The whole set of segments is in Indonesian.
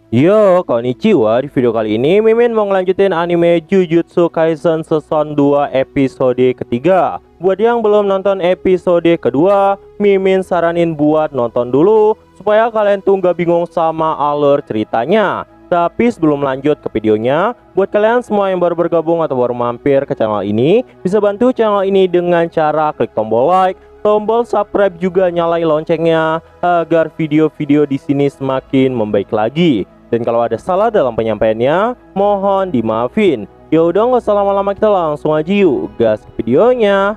Yo, konnichiwa. Di video kali ini Mimin mau ngelanjutin anime Jujutsu Kaisen Season 2 episode ketiga. Buat yang belum nonton episode kedua, Mimin saranin buat nonton dulu supaya kalian tuh gak bingung sama alur ceritanya. Tapi sebelum lanjut ke videonya, buat kalian semua yang baru bergabung atau baru mampir ke channel ini, bisa bantu channel ini dengan cara klik tombol like, tombol subscribe, juga nyalain loncengnya agar video-video di sini semakin membaik lagi. Dan kalau ada salah dalam penyampaiannya, mohon dimaafin. Ya udah, nggak usah lama-lama, kita langsung aja yuk gas ke videonya.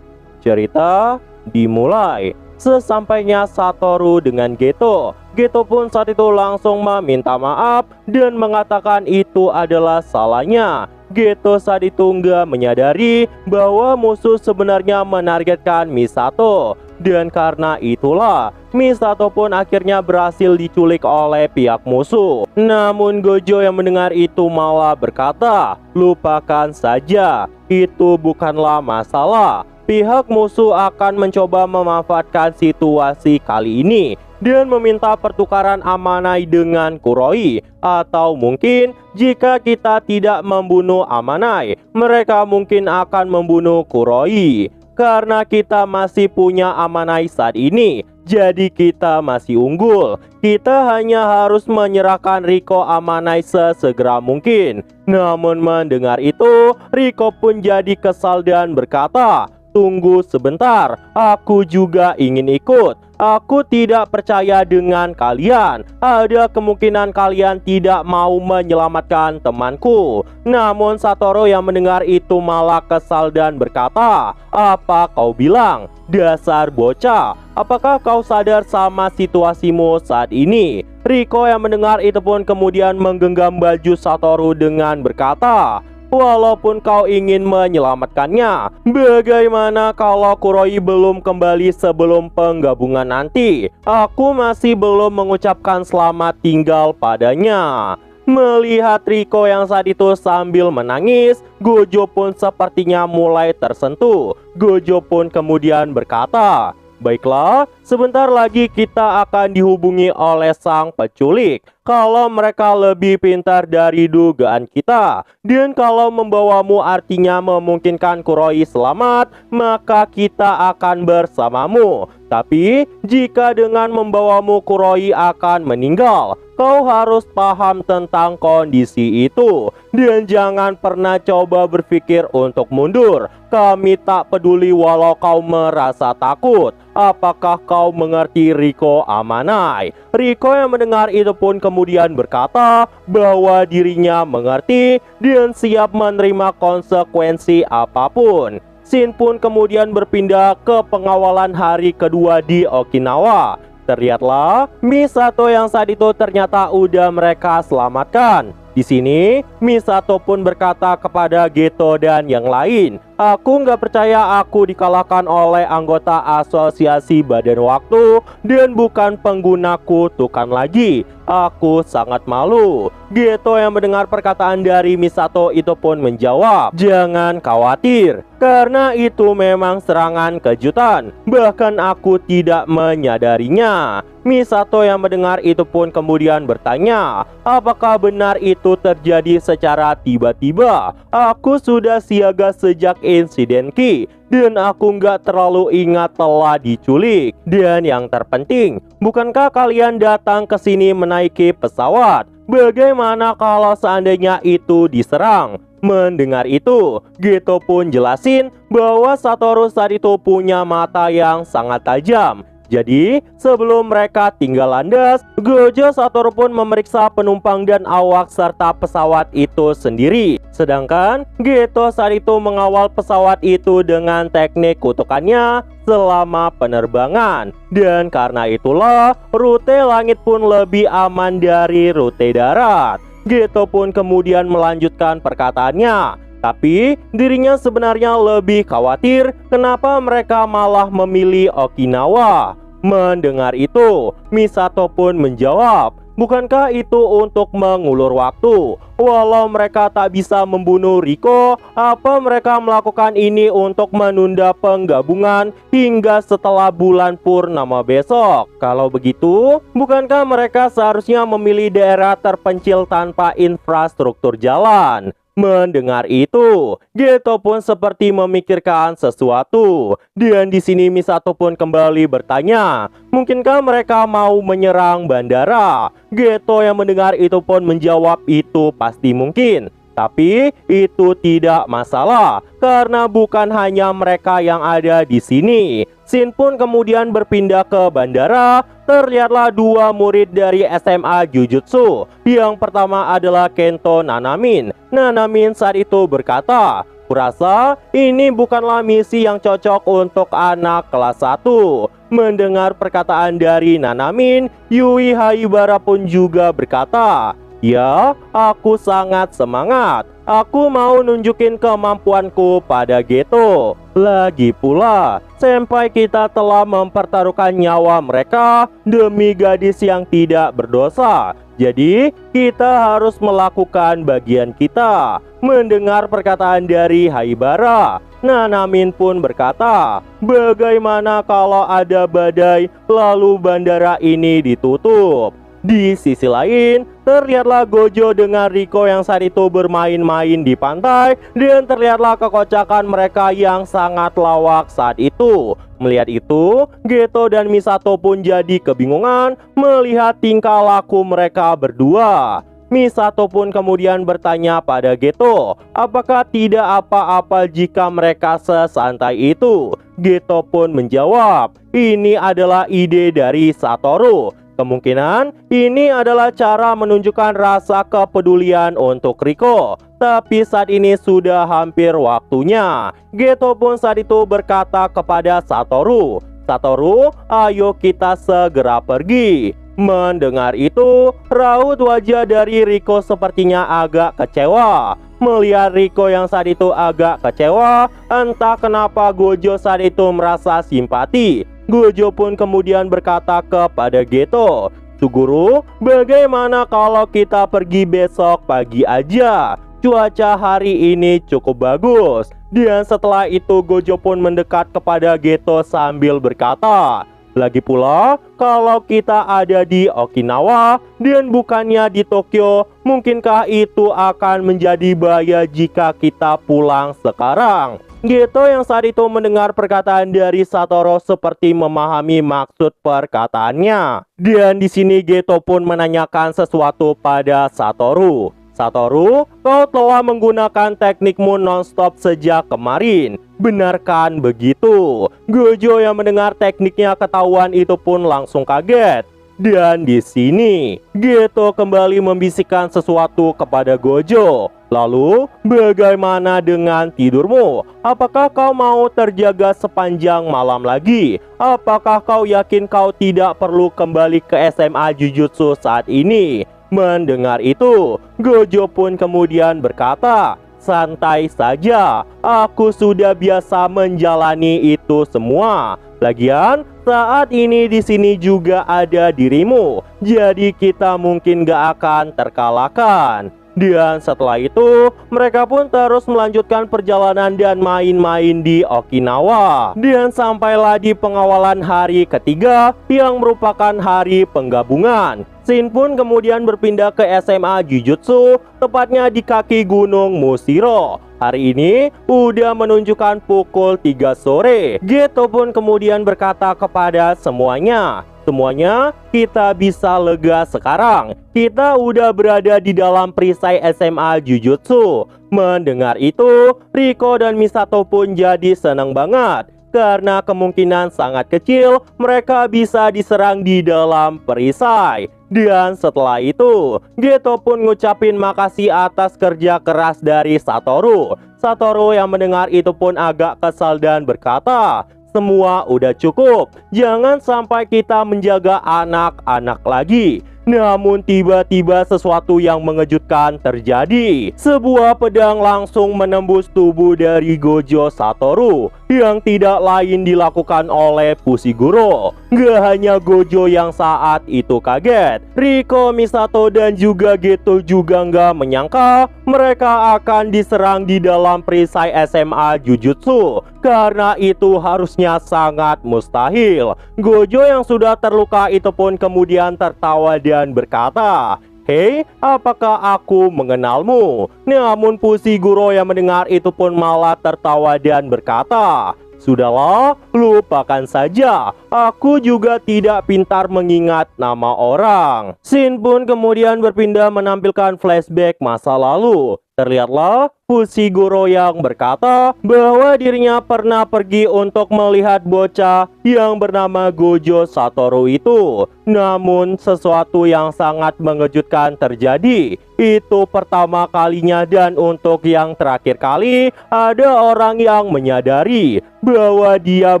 Cerita dimulai. Sesampainya Satoru dengan Geto, Geto pun saat itu langsung meminta maaf dan mengatakan itu adalah salahnya. Geto saat itu nggak menyadari bahwa musuh sebenarnya menargetkan Misato. Dan karena itulah Misato pun akhirnya berhasil diculik oleh pihak musuh. Namun Gojo yang mendengar itu malah berkata, "Lupakan saja, itu bukanlah masalah. Pihak musuh akan mencoba memanfaatkan situasi kali ini dan meminta pertukaran Amanai dengan Kuroi. Atau mungkin jika kita tidak membunuh Amanai, mereka mungkin akan membunuh Kuroi. Karena kita masih punya Amanai saat ini, jadi kita masih unggul. Kita hanya harus menyerahkan Riko Amanai sesegera mungkin." Namun mendengar itu, Riko pun jadi kesal dan berkata, "Tunggu sebentar, aku juga ingin ikut. Aku tidak percaya dengan kalian. Ada kemungkinan kalian tidak mau menyelamatkan temanku." Namun Satoru yang mendengar itu malah kesal dan berkata, "Apa kau bilang? Dasar bocah, apakah kau sadar sama situasimu saat ini?" Riko yang mendengar itu pun kemudian menggenggam baju Satoru dengan berkata, "Walaupun kau ingin menyelamatkannya, bagaimana kalau Kuroi belum kembali sebelum penggabungan nanti? Aku masih belum mengucapkan selamat tinggal padanya." Melihat Riko yang saat itu sambil menangis, Gojo pun sepertinya mulai tersentuh. Gojo pun kemudian berkata, "Baiklah, sebentar lagi kita akan dihubungi oleh sang penculik. Kalau mereka lebih pintar dari dugaan kita, dan kalau membawamu artinya memungkinkan Kuroi selamat, maka kita akan bersamamu. Tapi jika dengan membawamu Kuroi akan meninggal, kau harus paham tentang kondisi itu. Dan jangan pernah coba berpikir untuk mundur. Kami tak peduli walau kau merasa takut. Apakah kau mengerti, Riko Amanai?" Riko yang mendengar itu pun kemudian berkata bahwa dirinya mengerti dan siap menerima konsekuensi apapun. Shin pun kemudian berpindah ke pengawalan hari kedua di Okinawa. Terlihatlah Misato yang saat itu ternyata udah mereka selamatkan. Di sini Misato pun berkata kepada Geto dan yang lain, "Aku nggak percaya aku dikalahkan oleh anggota asosiasi badan waktu dan bukan pengguna kutukan lagi. Aku sangat malu." Geto yang mendengar perkataan dari Misato itu pun menjawab, "Jangan khawatir, karena itu memang serangan kejutan. Bahkan aku tidak menyadarinya." Misato yang mendengar itu pun kemudian bertanya, "Apakah benar itu terjadi secara tiba-tiba? Aku sudah siaga sejak insiden Ki, dan aku nggak terlalu ingat telah diculik. Dan yang terpenting, bukankah kalian datang ke sini menaiki pesawat? Bagaimana kalau seandainya itu diserang?" Mendengar itu, Geto pun jelasin bahwa Satoru saat itu punya mata yang sangat tajam. Jadi sebelum mereka tinggal landas, Gojo Satoru pun memeriksa penumpang dan awak serta pesawat itu sendiri. Sedangkan Geto saat itu mengawal pesawat itu dengan teknik kutukannya selama penerbangan. Dan karena itulah rute langit pun lebih aman dari rute darat. Geto pun kemudian melanjutkan perkataannya, tapi dirinya sebenarnya lebih khawatir kenapa mereka malah memilih Okinawa. Mendengar itu, Misato pun menjawab Bukankah itu untuk mengulur waktu? Walau mereka tak bisa membunuh Riko, apa mereka melakukan ini untuk menunda penggabungan hingga setelah bulan purnama besok? Kalau begitu, bukankah mereka seharusnya memilih daerah terpencil tanpa infrastruktur jalan? Mendengar itu, Geto pun seperti memikirkan sesuatu. Dan di sini Misato pun kembali bertanya, mungkinkah mereka mau menyerang bandara? Geto yang mendengar itu pun menjawab itu pasti mungkin. Tapi itu tidak masalah karena bukan hanya mereka yang ada di sini. Shin pun kemudian berpindah ke bandara. Terlihatlah dua murid dari SMA Jujutsu. Yang pertama adalah Kento Nanamin. Nanamin saat itu berkata, "Kurasa ini bukanlah misi yang cocok untuk anak kelas 1. Mendengar perkataan dari Nanamin, Yui Haibara pun juga berkata, "Ya, aku sangat semangat. Aku mau nunjukin kemampuanku pada Geto. Lagi pula, senpai kita telah mempertaruhkan nyawa mereka demi gadis yang tidak berdosa. Jadi, kita harus melakukan bagian kita." Mendengar perkataan dari Haibara, Nanamin pun berkata, "Bagaimana kalau ada badai lalu bandara ini ditutup?" Di sisi lain, terlihatlah Gojo dengan Riko yang saat itu bermain-main di pantai. Dan terlihatlah kekocakan mereka yang sangat lawak saat itu. Melihat itu, Geto dan Misato pun jadi kebingungan melihat tingkah laku mereka berdua. Misato pun kemudian bertanya pada Geto, apakah tidak apa-apa jika mereka sesantai itu? Geto pun menjawab, ini adalah ide dari Satoru. Kemungkinan ini adalah cara menunjukkan rasa kepedulian untuk Riko. Tapi saat ini sudah hampir waktunya. Geto pun saat itu berkata kepada Satoru, "Satoru, ayo kita segera pergi." Mendengar itu, raut wajah dari Riko sepertinya agak kecewa. Melihat Riko yang saat itu agak kecewa, entah kenapa Gojo saat itu merasa simpati. Gojo pun kemudian berkata kepada Geto, "Suguru, bagaimana kalau kita pergi besok pagi aja? Cuaca hari ini cukup bagus." Dan setelah itu Gojo pun mendekat kepada Geto sambil berkata, "Lagi pula, kalau kita ada di Okinawa dan bukannya di Tokyo, mungkinkah itu akan menjadi bahaya jika kita pulang sekarang?" Geto yang saat itu mendengar perkataan dari Satoru seperti memahami maksud perkataannya. Dan di sini Geto pun menanyakan sesuatu pada Satoru. "Satoru, kau telah menggunakan teknikmu non-stop sejak kemarin. Benarkan begitu?" Gojo yang mendengar tekniknya ketahuan itu pun langsung kaget. Dan di sini Geto kembali membisikkan sesuatu kepada Gojo. "Lalu, bagaimana dengan tidurmu? Apakah kau mau terjaga sepanjang malam lagi? Apakah kau yakin kau tidak perlu kembali ke SMA Jujutsu saat ini?" Mendengar itu, Gojo pun kemudian berkata, "Santai saja, aku sudah biasa menjalani itu semua. Lagian, saat ini di sini juga ada dirimu, jadi kita mungkin gak akan terkalahkan." Dan setelah itu, mereka pun terus melanjutkan perjalanan dan main-main di Okinawa. Dan sampailah di pengawalan hari ketiga yang merupakan hari penggabungan. Shin pun kemudian berpindah ke SMA Jujutsu, tepatnya di kaki Gunung Mushiro. Hari ini udah menunjukkan pukul 3 sore. Geto pun kemudian berkata kepada semuanya, "Semuanya kita bisa lega sekarang. Kita udah berada di dalam perisai SMA Jujutsu." Mendengar itu, Riko dan Misato pun jadi senang banget. Karena kemungkinan sangat kecil mereka bisa diserang di dalam perisai. Dan setelah itu, Geto pun ngucapin makasih atas kerja keras dari Satoru. Satoru yang mendengar itu pun agak kesal dan berkata, "Semua udah cukup. Jangan sampai kita menjaga anak-anak lagi." Namun tiba-tiba sesuatu yang mengejutkan terjadi. Sebuah pedang langsung menembus tubuh dari Gojo Satoru yang tidak lain dilakukan oleh Fushiguro. Gak hanya Gojo yang saat itu kaget, Riko, Misato, dan juga Geto juga nggak menyangka mereka akan diserang di dalam perisai SMA Jujutsu. Karena itu harusnya sangat mustahil. Gojo yang sudah terluka itu pun kemudian tertawa dan berkata, "Hei, apakah aku mengenalmu?" Namun Fushiguro yang mendengar itu pun malah tertawa dan berkata, "Sudahlah, lupakan saja. Aku juga tidak pintar mengingat nama orang." Scene pun kemudian berpindah menampilkan flashback masa lalu. Terlihatlah Fushiguro yang berkata bahwa dirinya pernah pergi untuk melihat bocah yang bernama Gojo Satoru itu. Namun sesuatu yang sangat mengejutkan terjadi. Itu pertama kalinya dan untuk yang terakhir kali ada orang yang menyadari bahwa dia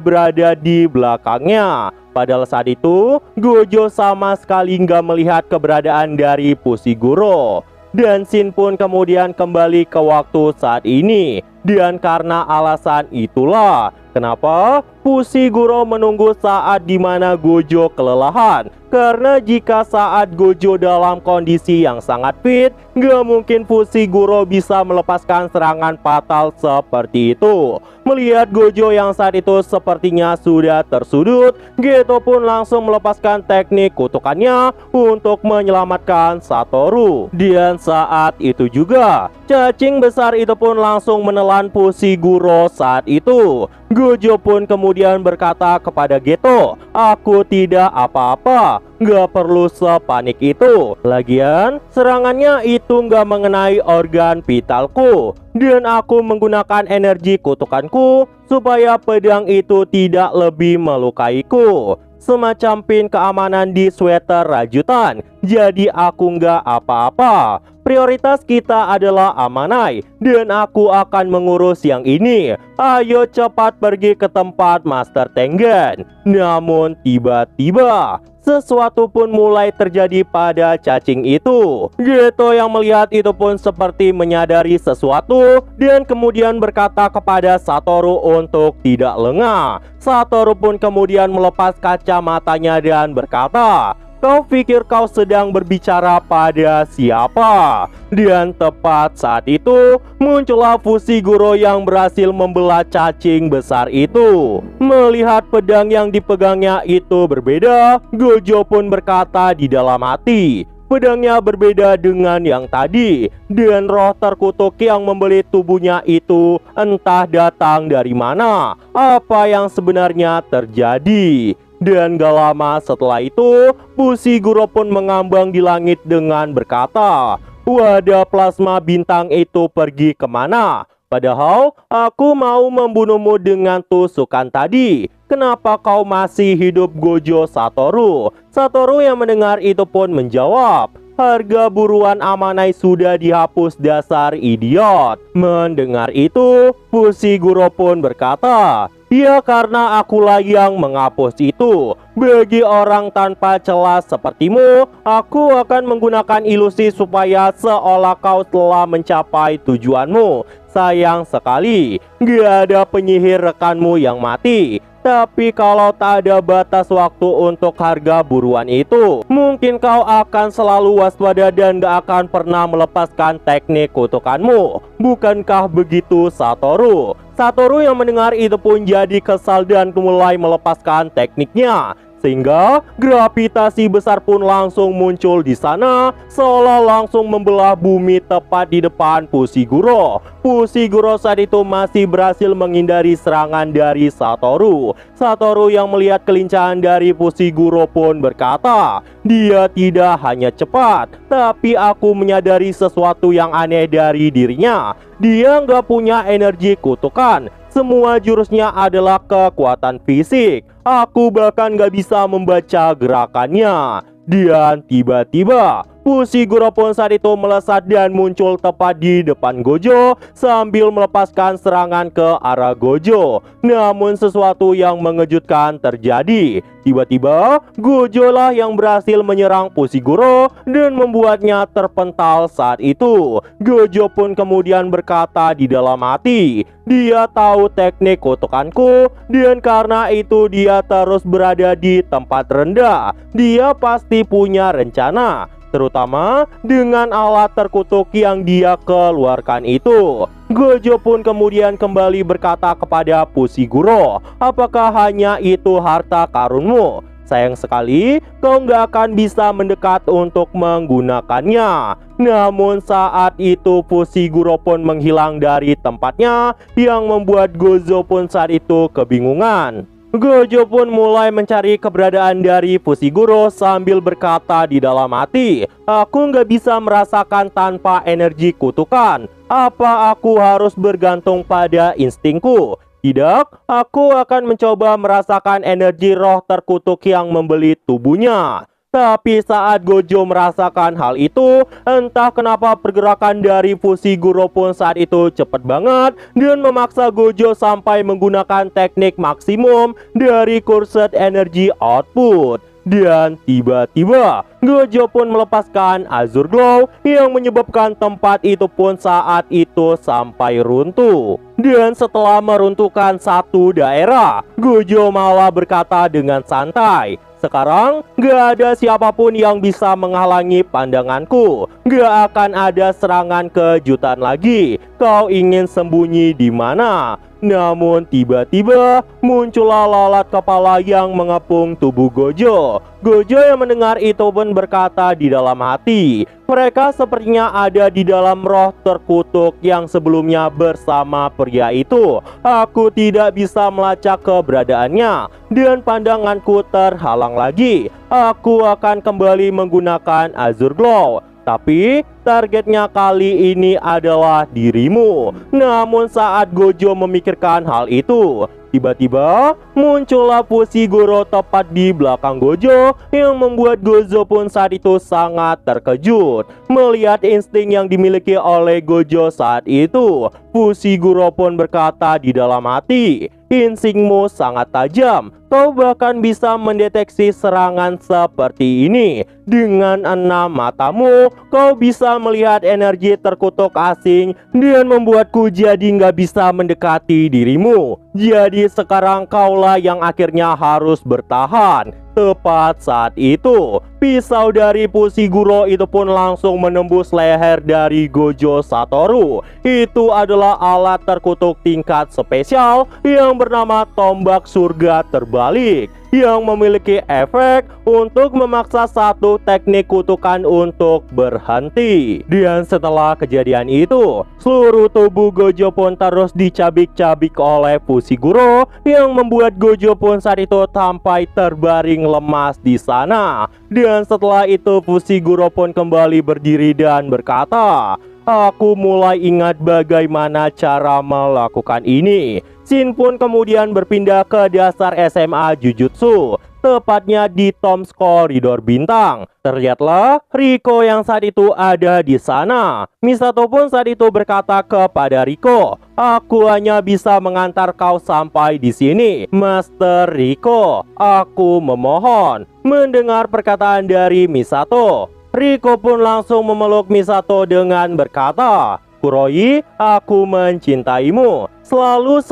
berada di belakangnya. Padahal saat itu Gojo sama sekali nggak melihat keberadaan dari Fushiguro. Dan scene pun kemudian kembali ke waktu saat ini. Dan karena alasan itulah kenapa Fushiguro menunggu saat dimana Gojo kelelahan. Karena jika saat Gojo dalam kondisi yang sangat fit, gak mungkin Fushiguro bisa melepaskan serangan fatal seperti itu. Melihat Gojo yang saat itu sepertinya sudah tersudut, Geto pun langsung melepaskan teknik kutukannya untuk menyelamatkan Satoru. Dan saat itu juga cacing besar itu pun langsung menelan Fushiguro saat itu. Gojo pun kemudian berkata kepada Geto, "Aku tidak apa-apa, gak perlu sepanik itu. Lagian serangannya itu gak mengenai organ vitalku. Dan aku menggunakan energi kutukanku supaya pedang itu tidak lebih melukaiku. Semacam pin keamanan di sweater rajutan. Jadi aku nggak apa-apa. Prioritas kita adalah Amanai, dan aku akan mengurus yang ini. Ayo cepat pergi ke tempat Master Tengen." Namun tiba-tiba sesuatu pun mulai terjadi pada cacing itu. Geto yang melihat itu pun seperti menyadari sesuatu dan kemudian berkata kepada Satoru untuk tidak lengah. Satoru pun kemudian melepas kacamatanya dan berkata, "Kau pikir kau sedang berbicara pada siapa?" Dan tepat saat itu muncullah Fushiguro yang berhasil membelah cacing besar itu. Melihat pedang yang dipegangnya itu berbeda, Gojo pun berkata di dalam hati, pedangnya berbeda dengan yang tadi. Dan roh terkutuk yang membeli tubuhnya itu entah datang dari mana. Apa yang sebenarnya terjadi? Dan gak lama setelah itu, Fushiguro pun mengambang di langit dengan berkata, "Wadah plasma bintang itu pergi kemana? Padahal aku mau membunuhmu dengan tusukan tadi. Kenapa kau masih hidup, Gojo Satoru?" Satoru yang mendengar itu pun menjawab, "Harga buruan Amanai sudah dihapus, dasar idiot." Mendengar itu, Fushiguro pun berkata, "Ya karena akulah yang menghapus itu. Bagi orang tanpa celah sepertimu, aku akan menggunakan ilusi supaya seolah kau telah mencapai tujuanmu. Sayang sekali, gak ada penyihir rekanmu yang mati. Tapi kalau tak ada batas waktu untuk harga buruan itu, mungkin kau akan selalu waspada dan gak akan pernah melepaskan teknik kutukanmu. Bukankah begitu, Satoru?" Satoru yang mendengar itu pun jadi kesal dan mulai melepaskan tekniknya. Sehingga gravitasi besar pun langsung muncul di sana, seolah langsung membelah bumi tepat di depan Fushiguro. Fushiguro saat itu masih berhasil menghindari serangan dari Satoru. Satoru yang melihat kelincahan dari Fushiguro pun berkata, "Dia tidak hanya cepat, tapi aku menyadari sesuatu yang aneh dari dirinya. Dia nggak punya energi kutukan. Semua jurusnya adalah kekuatan fisik. Aku bahkan gak bisa membaca gerakannya." Dan tiba-tiba Fushiguro pun saat itu melesat dan muncul tepat di depan Gojo sambil melepaskan serangan ke arah Gojo. Namun sesuatu yang mengejutkan terjadi. Tiba-tiba Gojo lah yang berhasil menyerang Fushiguro dan membuatnya terpental saat itu. Gojo pun kemudian berkata di dalam hati, dia tahu teknik kutukanku dan karena itu dia terus berada di tempat rendah. Dia pasti punya rencana, terutama dengan alat terkutuk yang dia keluarkan itu. Gojo pun kemudian kembali berkata kepada Fushiguro, apakah hanya itu harta karunmu? Sayang sekali kau nggak akan bisa mendekat untuk menggunakannya. Namun saat itu Fushiguro pun menghilang dari tempatnya yang membuat Gojo pun saat itu kebingungan. Gojo pun mulai mencari keberadaan dari Fushiguro sambil berkata di dalam hati, aku nggak bisa merasakan tanpa energi kutukan. Apa aku harus bergantung pada instingku? Tidak, aku akan mencoba merasakan energi roh terkutuk yang membeli tubuhnya. Tapi saat Gojo merasakan hal itu, entah kenapa pergerakan dari Fushiguro pun saat itu cepat banget dan memaksa Gojo sampai menggunakan teknik maksimum dari Cursed Energy Output. Dan tiba-tiba Gojo pun melepaskan Azure Glow yang menyebabkan tempat itu pun saat itu sampai runtuh. Dan setelah meruntuhkan satu daerah, Gojo malah berkata dengan santai, sekarang gak ada siapapun yang bisa menghalangi pandanganku. Gak akan ada serangan kejutan lagi. Kau ingin sembunyi di mana? Namun tiba-tiba muncullah lalat kepala yang mengepung tubuh Gojo. Gojo yang mendengar itu pun berkata di dalam hati, mereka sepertinya ada di dalam roh terkutuk yang sebelumnya bersama pria itu. Aku tidak bisa melacak keberadaannya dan pandanganku terhalang lagi. Aku akan kembali menggunakan Azure Glow. Tapi targetnya kali ini adalah dirimu. Namun saat Gojo memikirkan hal itu, tiba-tiba muncullah Fushiguro tepat di belakang Gojo yang membuat Gojo pun saat itu sangat terkejut. Melihat insting yang dimiliki oleh Gojo saat itu, Fushiguro pun berkata di dalam hati, instingmu sangat tajam. Kau bahkan bisa mendeteksi serangan seperti ini. Dengan 6 matamu, kau bisa melihat energi terkutuk asing dan membuatku jadi nggak bisa mendekati dirimu. Jadi sekarang kaulah yang akhirnya harus bertahan. Tepat saat itu, pisau dari Fushiguro itu pun langsung menembus leher dari Gojo Satoru. Itu adalah alat terkutuk tingkat spesial yang bernama tombak surga terbalik, yang memiliki efek untuk memaksa satu teknik kutukan untuk berhenti. Dan setelah kejadian itu, seluruh tubuh Gojo pun terus dicabik-cabik oleh Fushiguro yang membuat Gojo pun saat itu sampai terbaring lemas di sana. Dan setelah itu Fushiguro pun kembali berdiri dan berkata, aku mulai ingat bagaimana cara melakukan ini. Shin pun kemudian berpindah ke dasar SMA Jujutsu, tepatnya di Tom's Koridor Bintang. Terlihatlah Riko yang saat itu ada di sana. Misato pun saat itu berkata kepada Riko, aku hanya bisa mengantar kau sampai di sini, Master Riko. Aku memohon. Mendengar perkataan dari Misato, Riko pun langsung memeluk Misato dengan berkata, Kuroi, aku mencintaimu. Selalu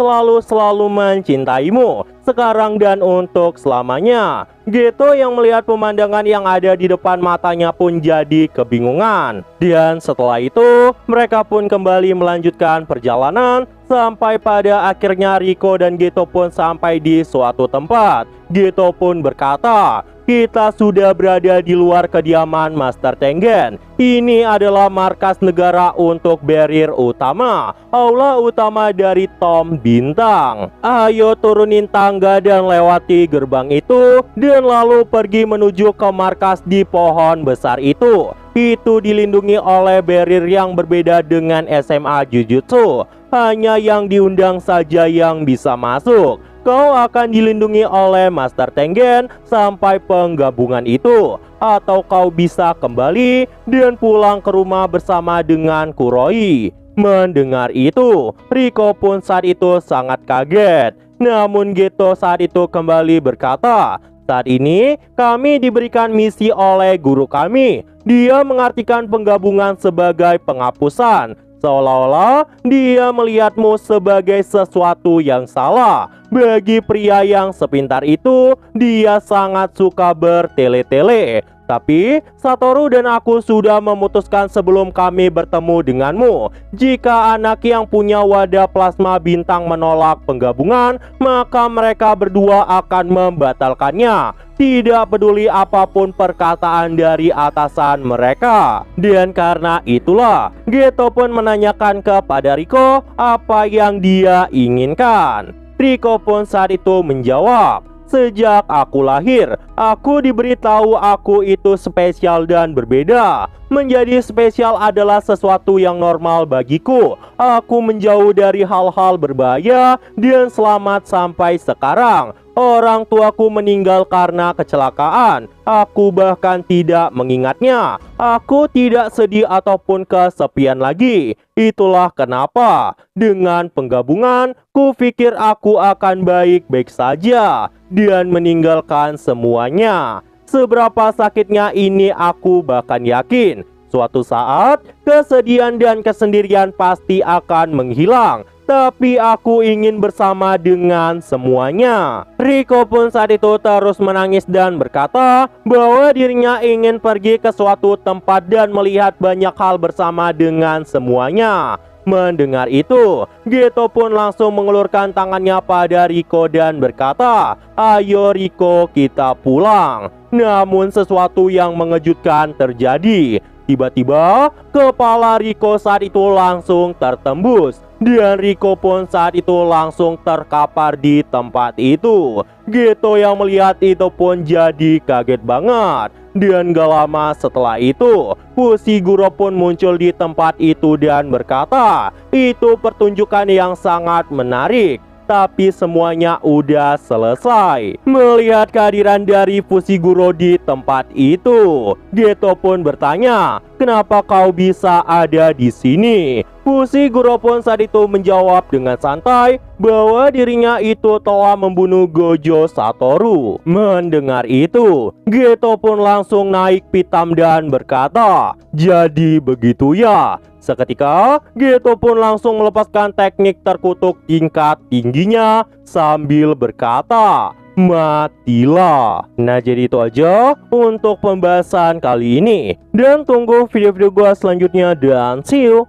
mencintaimu. Sekarang dan untuk selamanya. Geto yang melihat pemandangan yang ada di depan matanya pun jadi kebingungan. Dan setelah itu, mereka pun kembali melanjutkan perjalanan. Sampai pada akhirnya Riko dan Geto pun sampai di suatu tempat. Geto pun berkata, kita sudah berada di luar kediaman Master Tengen. Ini adalah markas negara untuk barrier utama, aula utama dari Tom Bintang. Ayo turunin tangga dan lewati gerbang itu, dan lalu pergi menuju ke markas di pohon besar itu. Itu dilindungi oleh barrier yang berbeda dengan SMA Jujutsu. Hanya yang diundang saja yang bisa masuk. Kau akan dilindungi oleh Master Tengen sampai penggabungan itu. atau kau bisa kembali dan pulang ke rumah bersama dengan Kuroi. Mendengar itu, Riko pun saat itu sangat kaget. Namun Geto saat itu kembali berkata, "Saat ini kami diberikan misi oleh guru kami. Dia mengartikan penggabungan sebagai penghapusan. Seolah-olah dia melihatmu sebagai sesuatu yang salah. Bagi pria yang sepintar itu, dia sangat suka bertele-tele. Tapi Satoru dan aku sudah memutuskan sebelum kami bertemu denganmu. Jika anak yang punya wadah plasma bintang menolak penggabungan, maka mereka berdua akan membatalkannya. Tidak peduli apapun perkataan dari atasan mereka." Dan karena itulah, Geto pun menanyakan kepada Riko apa yang dia inginkan. Riko pun saat itu menjawab, "Sejak aku lahir, aku diberitahu aku itu spesial dan berbeda. Menjadi spesial adalah sesuatu yang normal bagiku. Aku menjauh dari hal-hal berbahaya dan selamat sampai sekarang. Orang tuaku meninggal karena kecelakaan. Aku bahkan tidak mengingatnya. Aku tidak sedih ataupun kesepian lagi. Itulah kenapa dengan penggabungan, kupikir aku akan baik-baik saja dan meninggalkan semuanya. Seberapa sakitnya ini aku bahkan yakin suatu saat kesedihan dan kesendirian pasti akan menghilang. Tapi aku ingin bersama dengan semuanya." Riko pun saat itu terus menangis dan berkata bahwa dirinya ingin pergi ke suatu tempat dan melihat banyak hal bersama dengan semuanya. Mendengar itu, Geto pun langsung mengulurkan tangannya pada Riko dan berkata, "Ayo Riko, kita pulang." Namun sesuatu yang mengejutkan terjadi. Tiba-tiba, kepala Riko saat itu langsung tertembus. Dan Riko pun saat itu langsung terkapar di tempat itu. Geto yang melihat itu pun jadi kaget banget. Dan gak lama setelah itu, Fushiguro pun muncul di tempat itu dan berkata, "Itu pertunjukan yang sangat menarik. Tapi semuanya udah selesai." Melihat kehadiran dari Fushiguro di tempat itu, Geto pun bertanya, "Kenapa kau bisa ada di sini?" Fushiguro pun saat itu menjawab dengan santai bahwa dirinya itu telah membunuh Gojo Satoru. Mendengar itu, Geto pun langsung naik pitam dan berkata, "Jadi begitu ya." Seketika, Geto pun langsung melepaskan teknik terkutuk tingkat tingginya sambil berkata, "Matilah." Nah, jadi itu aja untuk pembahasan kali ini. Dan tunggu video-video gua selanjutnya dan see you.